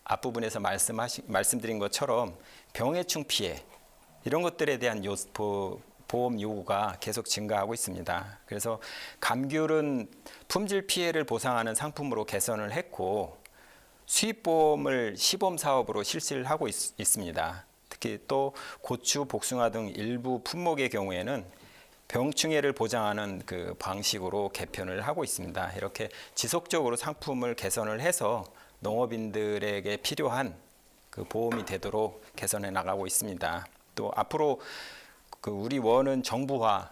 앞부분에서 말씀드린 것처럼 병해충 피해, 이런 것들에 대한 보험 요구가 계속 증가하고 있습니다. 그래서 감귤은 품질 피해를 보상하는 상품으로 개선을 했고 수입보험을 시범 사업으로 실시를 하고 있습니다. 특히 또 고추, 복숭아 등 일부 품목의 경우에는 병충해를 보장하는 그 방식으로 개편을 하고 있습니다. 이렇게 지속적으로 상품을 개선을 해서 농업인들에게 필요한 그 보험이 되도록 개선해 나가고 있습니다. 또 앞으로 그 우리 원은 정부와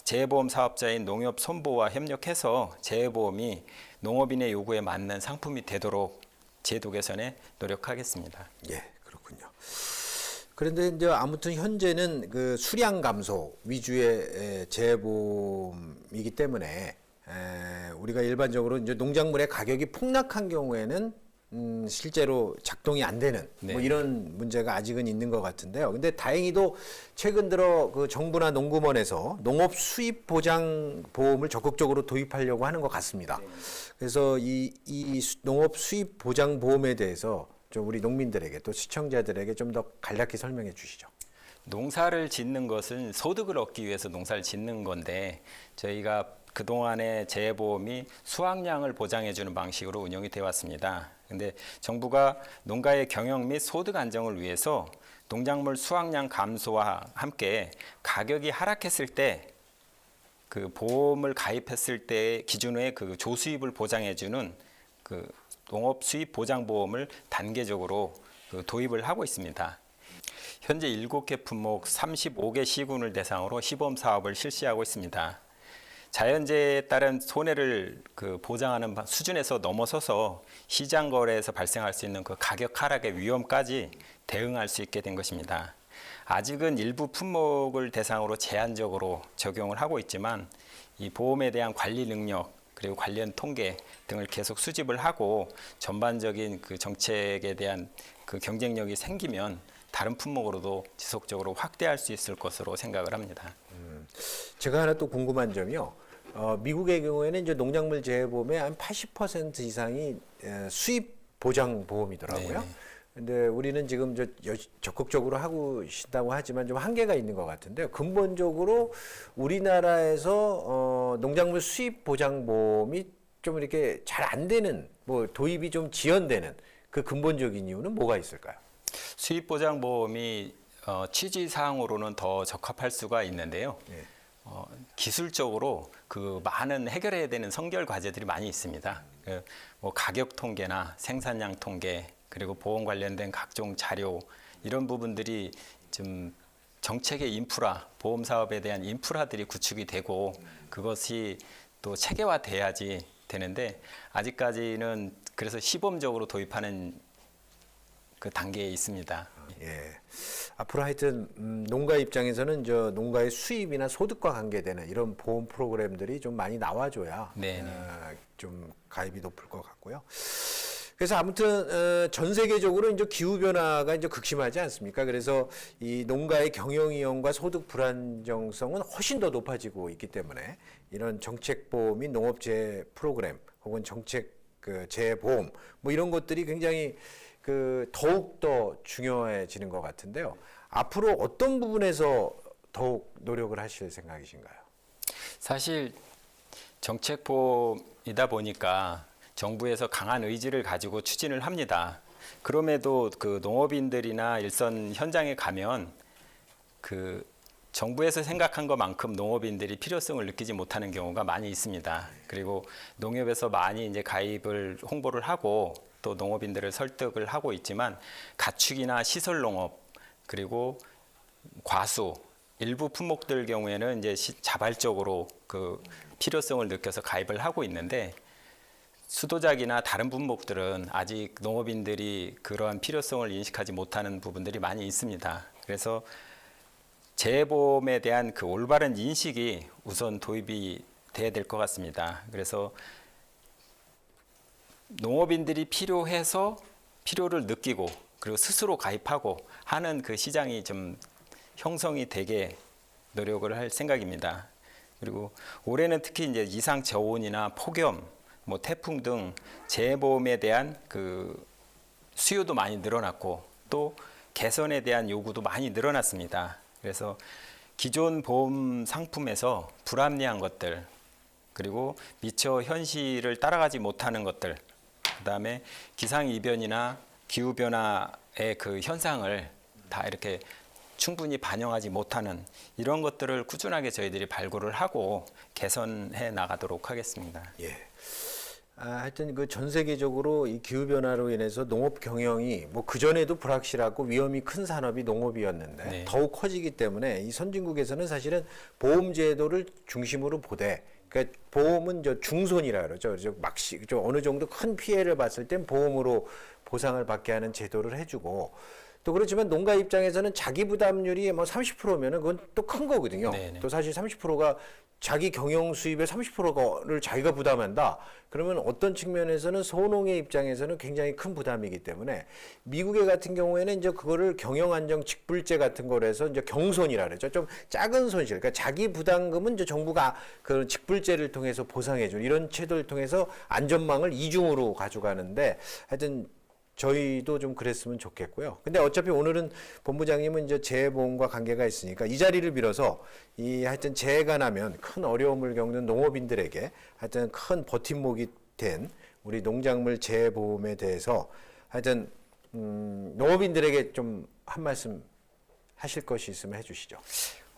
재해보험 사업자인 농협손보와 협력해서 재해보험이 농업인의 요구에 맞는 상품이 되도록 제도 개선에 노력하겠습니다. 예, 그렇군요. 그런데 이제 아무튼 현재는 그 수량 감소 위주의 재해보험이기 때문에 우리가 일반적으로 이제 농작물의 가격이 폭락한 경우에는 실제로 작동이 안 되는 네. 뭐 이런 문제가 아직은 있는 것 같은데요. 근데 다행히도 최근 들어 그 정부나 농구먼에서 농업 수입 보장 보험을 적극적으로 도입하려고 하는 것 같습니다. 네. 그래서 이 농업 수입 보장 보험에 대해서 좀 우리 농민들에게 또 시청자들에게 좀 더 간략히 설명해 주시죠. 농사를 짓는 것은 소득을 얻기 위해서 농사를 짓는 건데 저희가 그동안의 재해보험이 수확량을 보장해주는 방식으로 운영이 되어 왔습니다. 근데 정부가 농가의 경영 및 소득 안정을 위해서 농작물 수확량 감소와 함께 가격이 하락했을 때 그 보험을 가입했을 때 기준의 그 조수입을 보장해주는 그 농업 수입 보장 보험을 단계적으로 그 도입을 하고 있습니다. 현재 7개 품목 35개 시군을 대상으로 시범 사업을 실시하고 있습니다. 자연재해에 따른 손해를 그 보장하는 수준에서 넘어서서 시장 거래에서 발생할 수 있는 그 가격 하락의 위험까지 대응할 수 있게 된 것입니다. 아직은 일부 품목을 대상으로 제한적으로 적용을 하고 있지만 이 보험에 대한 관리 능력 그리고 관련 통계 등을 계속 수집을 하고 전반적인 그 정책에 대한 그 경쟁력이 생기면 다른 품목으로도 지속적으로 확대할 수 있을 것으로 생각을 합니다. 제가 하나 또 궁금한 점이요. 미국의 경우에는 이제 농작물 재해보험의 한 80% 이상이 수입 보장 보험이더라고요. 네. 근데 우리는 지금 적극적으로 하고 있다고 하지만 좀 한계가 있는 것 같은데요. 근본적으로 우리나라에서 농작물 수입 보장 보험이 좀 이렇게 잘 안 되는, 뭐 도입이 좀 지연되는 그 근본적인 이유는 뭐가 있을까요? 수입보장보험이 취지사항으로는 더 적합할 수가 있는데요. 네. 기술적으로 그 많은 해결해야 되는 선결 과제들이 많이 있습니다. 뭐 가격 통계나 생산량 통계, 그리고 보험 관련된 각종 자료, 이런 부분들이 좀 정책의 인프라, 보험 사업에 대한 인프라들이 구축이 되고 그것이 또 체계화돼야지 되는데, 아직까지는 그래서 시범적으로 도입하는 그 단계에 있습니다. 예. 앞으로 하여튼 농가 입장에서는 저 농가의 수입이나 소득과 관계되는 이런 보험 프로그램들이 좀 많이 나와줘야 좀 가입이 높을 것 같고요. 그래서 아무튼 전 세계적으로 이제 기후 변화가 이제 극심하지 않습니까? 그래서 이 농가의 경영 위험과 소득 불안정성은 훨씬 더 높아지고 있기 때문에 이런 정책 보험이 농업재해 프로그램 혹은 정책 그 재해 보험 뭐 이런 것들이 굉장히 그 더욱 더 중요해지는 것 같은데요. 앞으로 어떤 부분에서 더욱 노력을 하실 생각이신가요? 사실 정책 보험이다 보니까 정부에서 강한 의지를 가지고 추진을 합니다. 그럼에도 그 농업인들이나 일선 현장에 가면 그 정부에서 생각한 것만큼 농업인들이 필요성을 느끼지 못하는 경우가 많이 있습니다. 그리고 농협에서 많이 이제 가입을 홍보를 하고 또 농업인들을 설득을 하고 있지만, 가축이나 시설 농업, 그리고 과수, 일부 품목들 경우에는 이제 자발적으로 그 필요성을 느껴서 가입을 하고 있는데, 수도작이나 다른 품목들은 아직 농업인들이 그러한 필요성을 인식하지 못하는 부분들이 많이 있습니다. 그래서 재해보험에 대한 그 올바른 인식이 우선 도입이 돼야 될 것 같습니다. 그래서 농업인들이 필요해서 필요를 느끼고 그리고 스스로 가입하고 하는 그 시장이 좀 형성이 되게 노력을 할 생각입니다. 그리고 올해는 특히 이제 이상 저온이나 폭염, 뭐 태풍 등 재해보험에 대한 그 수요도 많이 늘어났고 또 개선에 대한 요구도 많이 늘어났습니다. 그래서 기존 보험 상품에서 불합리한 것들, 그리고 미처 현실을 따라가지 못하는 것들, 그다음에 기상이변이나 기후변화의 그 현상을 다 이렇게 충분히 반영하지 못하는 이런 것들을 꾸준하게 저희들이 발굴을 하고 개선해 나가도록 하겠습니다. 예. 하여튼 그 전 세계적으로 이 기후 변화로 인해서 농업 경영이 뭐 그전에도 불확실하고 위험이 큰 산업이 농업이었는데 네. 더욱 커지기 때문에 이 선진국에서는 사실은 보험 제도를 중심으로 보되, 그러니까 보험은 저 중손이라 그러죠. 그래서 어느 정도 큰 피해를 봤을 땐 보험으로 보상을 받게 하는 제도를 해주고, 또 그렇지만 농가 입장에서는 자기 부담률이 뭐 30%면은 그건 또 큰 거거든요. 네네. 또 사실 30%가 자기 경영 수입의 30%를 자기가 부담한다. 그러면 어떤 측면에서는 소농의 입장에서는 굉장히 큰 부담이기 때문에 미국의 같은 경우에는 이제 그거를 경영 안정 직불제 같은 거로 해서 이제 경손이라 그러죠. 좀 작은 손실. 그러니까 자기 부담금은 이제 정부가 그 직불제를 통해서 보상해 준 이런 chế 도를 통해서 안전망을 이중으로 가져가는데, 하여튼 저희도 좀 그랬으면 좋겠고요. 근데 어차피 오늘은 본부장님은 이제 재해보험과 관계가 있으니까 이 자리를 빌어서 이 하여튼 재해가 나면 큰 어려움을 겪는 농업인들에게 하여튼 큰 버팀목이 된 우리 농작물 재해보험에 대해서 하여튼 농업인들에게 좀 한 말씀 하실 것이 있으면 해주시죠.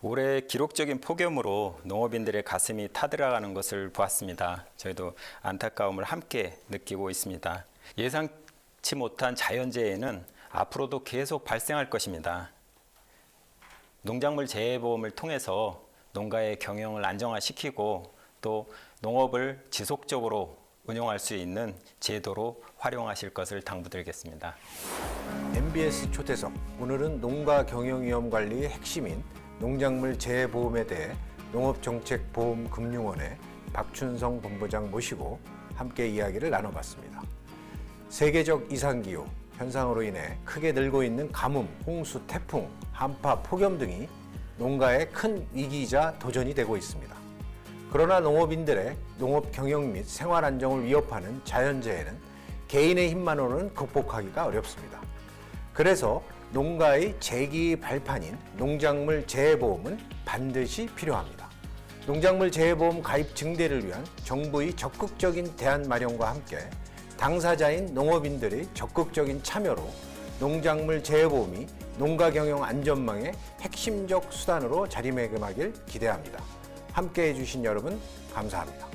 올해 기록적인 폭염으로 농업인들의 가슴이 타들어가는 것을 보았습니다. 저희도 안타까움을 함께 느끼고 있습니다. 예상치 못한 자연재해는 앞으로도 계속 발생할 것입니다. 농작물 재해보험을 통해서 농가의 경영을 안정화시키고 또 농업을 지속적으로 운영할 수 있는 제도로 활용하실 것을 당부드리겠습니다. MBS 초대석, 오늘은 농가 경영위험 관리의 핵심인 농작물 재해보험에 대해 농업정책보험금융원의 박춘성 본부장 모시고 함께 이야기를 나눠봤습니다. 세계적 이상기후, 현상으로 인해 크게 늘고 있는 가뭄, 홍수, 태풍, 한파, 폭염 등이 농가의 큰 위기이자 도전이 되고 있습니다. 그러나 농업인들의 농업 경영 및 생활 안정을 위협하는 자연재해는 개인의 힘만으로는 극복하기가 어렵습니다. 그래서 농가의 재기 발판인 농작물 재해보험은 반드시 필요합니다. 농작물 재해보험 가입 증대를 위한 정부의 적극적인 대안 마련과 함께 당사자인 농업인들의 적극적인 참여로 농작물 재해보험이 농가 경영 안전망의 핵심적 수단으로 자리매김하길 기대합니다. 함께해 주신 여러분 감사합니다.